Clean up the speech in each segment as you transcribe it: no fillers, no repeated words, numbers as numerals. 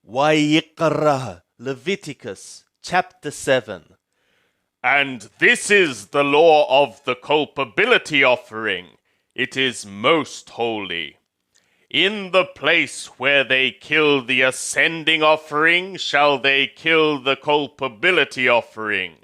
Wayikra, Leviticus chapter 7. And this is the law of the culpability offering. It is most holy. In the place where they kill the ascending offering shall they kill the culpability offering,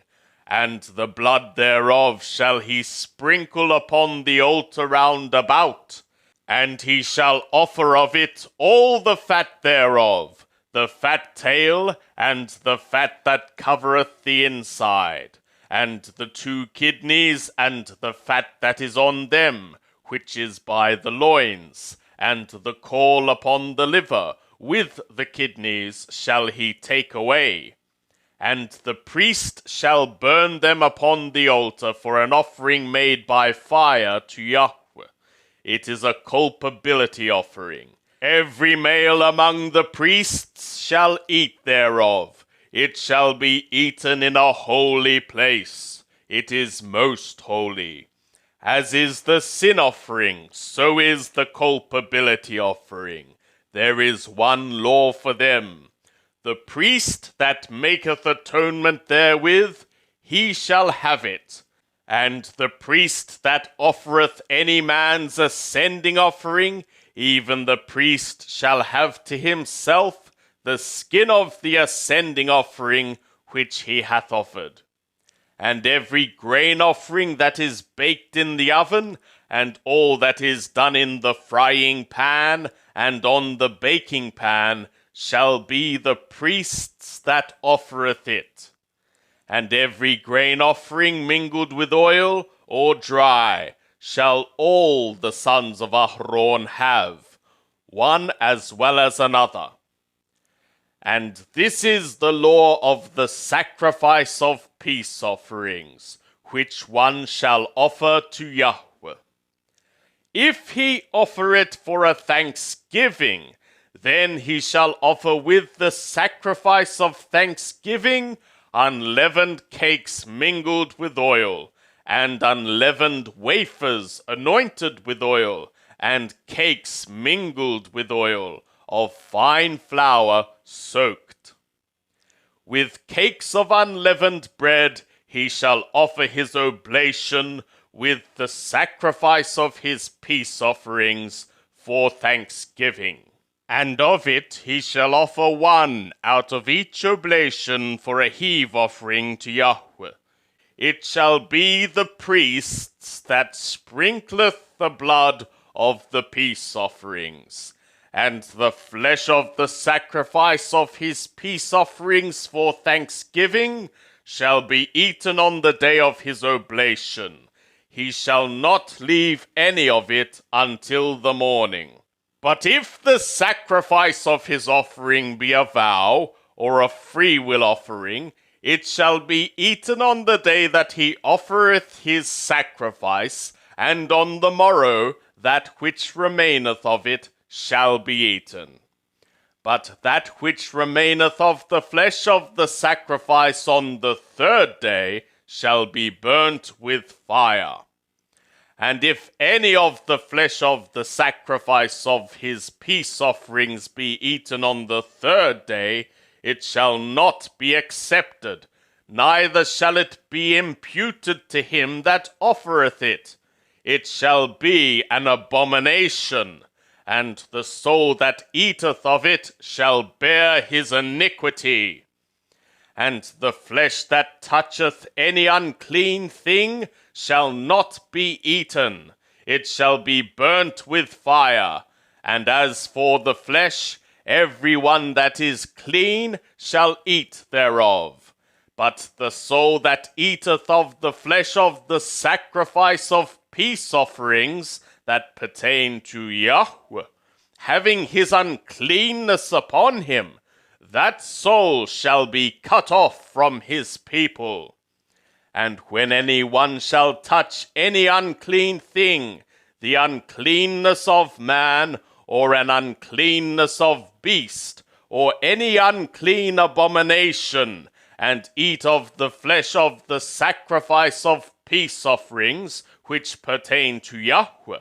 and the blood thereof shall he sprinkle upon the altar round about, and he shall offer of it all the fat thereof, the fat tail, and the fat that covereth the inside, and the 2 kidneys, and the fat that is on them, which is by the loins, and the caul upon the liver, with the kidneys shall he take away. And the priest shall burn them upon the altar for an offering made by fire to Yahweh. It is a culpability offering. Every male among the priests shall eat thereof. It shall be eaten in a holy place. It is most holy. As is the sin offering, so is the culpability offering. There is one law for them. The priest that maketh atonement therewith, he shall have it. And the priest that offereth any man's ascending offering, even the priest shall have to himself the skin of the ascending offering which he hath offered. And every grain offering that is baked in the oven, and all that is done in the frying pan and on the baking pan, shall be the priest's that offereth it. And every grain offering mingled with oil or dry shall all the sons of Aaron have, one as well as another. And this is the law of the sacrifice of peace offerings, which one shall offer to Yahweh. If he offer it for a thanksgiving, then he shall offer with the sacrifice of thanksgiving unleavened cakes mingled with oil, and unleavened wafers anointed with oil, and cakes mingled with oil, of fine flour soaked. With cakes of unleavened bread he shall offer his oblation with the sacrifice of his peace offerings for thanksgiving. And of it he shall offer one out of each oblation for a heave offering to Yahweh. It shall be the priest's that sprinkleth the blood of the peace offerings, and the flesh of the sacrifice of his peace offerings for thanksgiving shall be eaten on the day of his oblation. He shall not leave any of it until the morning. But if the sacrifice of his offering be a vow, or a freewill offering, it shall be eaten on the day that he offereth his sacrifice, and on the morrow that which remaineth of it shall be eaten. But that which remaineth of the flesh of the sacrifice on the 3rd day shall be burnt with fire. And if any of the flesh of the sacrifice of his peace offerings be eaten on the 3rd day, it shall not be accepted, neither shall it be imputed to him that offereth it. It shall be an abomination, and the soul that eateth of it shall bear his iniquity. And the flesh that toucheth any unclean thing shall not be eaten. It shall be burnt with fire. And as for the flesh, every one that is clean shall eat thereof. But the soul that eateth of the flesh of the sacrifice of peace offerings that pertain to Yahweh, having his uncleanness upon him, that soul shall be cut off from his people. And when any one shall touch any unclean thing, the uncleanness of man, or an uncleanness of beast, or any unclean abomination, and eat of the flesh of the sacrifice of peace offerings, which pertain to Yahweh,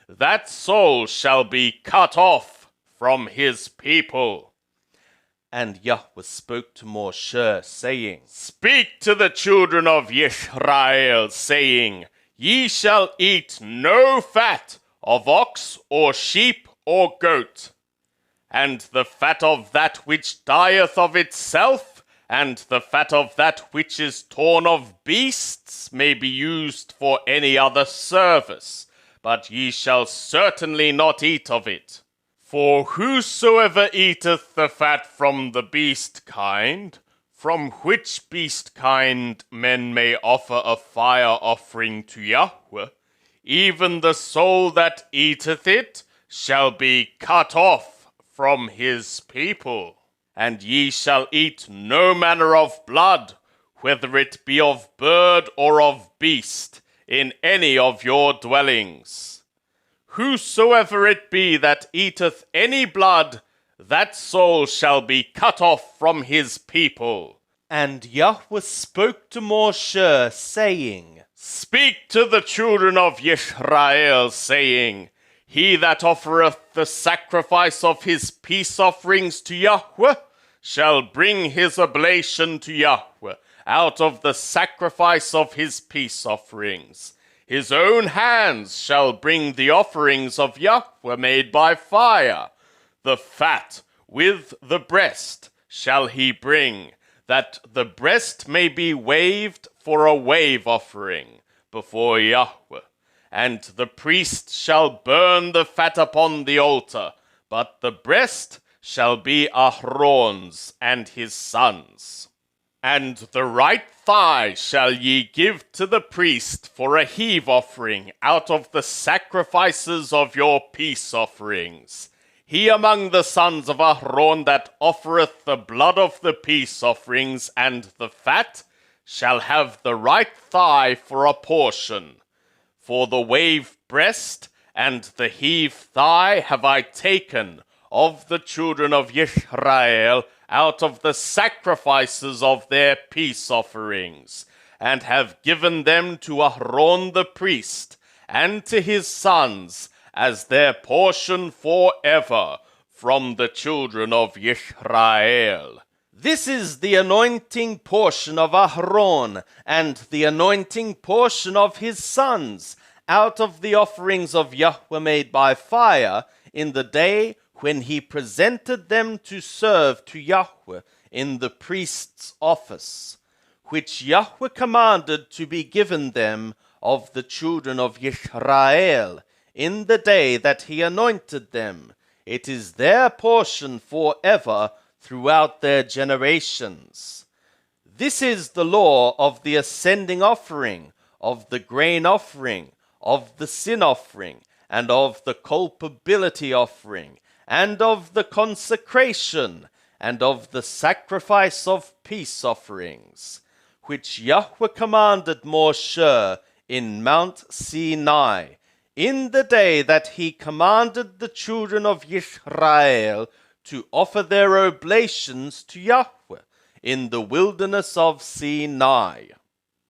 that soul shall be cut off from his people. And Yahweh spoke to Moshe, saying, Speak to the children of Israel, saying, Ye shall eat no fat of ox or sheep or goat, and the fat of that which dieth of itself, and the fat of that which is torn of beasts may be used for any other service, but ye shall certainly not eat of it. For whosoever eateth the fat from the beast kind, from which beast kind men may offer a fire offering to Yahweh, even the soul that eateth it shall be cut off from his people. And ye shall eat no manner of blood, whether it be of bird or of beast, in any of your dwellings. Whosoever it be that eateth any blood, that soul shall be cut off from his people. And Yahweh spoke to Moshe, saying, Speak to the children of Israel, saying, He that offereth the sacrifice of his peace offerings to Yahweh shall bring his oblation to Yahweh out of the sacrifice of his peace offerings. His own hands shall bring the offerings of Yahweh made by fire. The fat with the breast shall he bring, that the breast may be waved for a wave offering before Yahweh. And the priest shall burn the fat upon the altar, but the breast shall be Aaron's and his sons'. And the right thigh shall ye give to the priest for a heave offering out of the sacrifices of your peace offerings. He among the sons of Aaron that offereth the blood of the peace offerings and the fat shall have the right thigh for a portion. For the wave breast and the heave thigh have I taken of the children of Israel out of the sacrifices of their peace offerings, and have given them to Aaron the priest, and to his sons, as their portion forever from the children of Israel. This is the anointing portion of Aaron, and the anointing portion of his sons, out of the offerings of Yahweh made by fire, in the day when he presented them to serve to Yahweh in the priest's office, which Yahweh commanded to be given them of the children of Israel, in the day that he anointed them. It is their portion forever throughout their generations. This is the law of the ascending offering, of the grain offering, of the sin offering, and of the culpability offering, and of the consecration, and of the sacrifice of peace offerings, which Yahweh commanded Moshe in Mount Sinai, in the day that he commanded the children of Israel to offer their oblations to Yahweh in the wilderness of Sinai.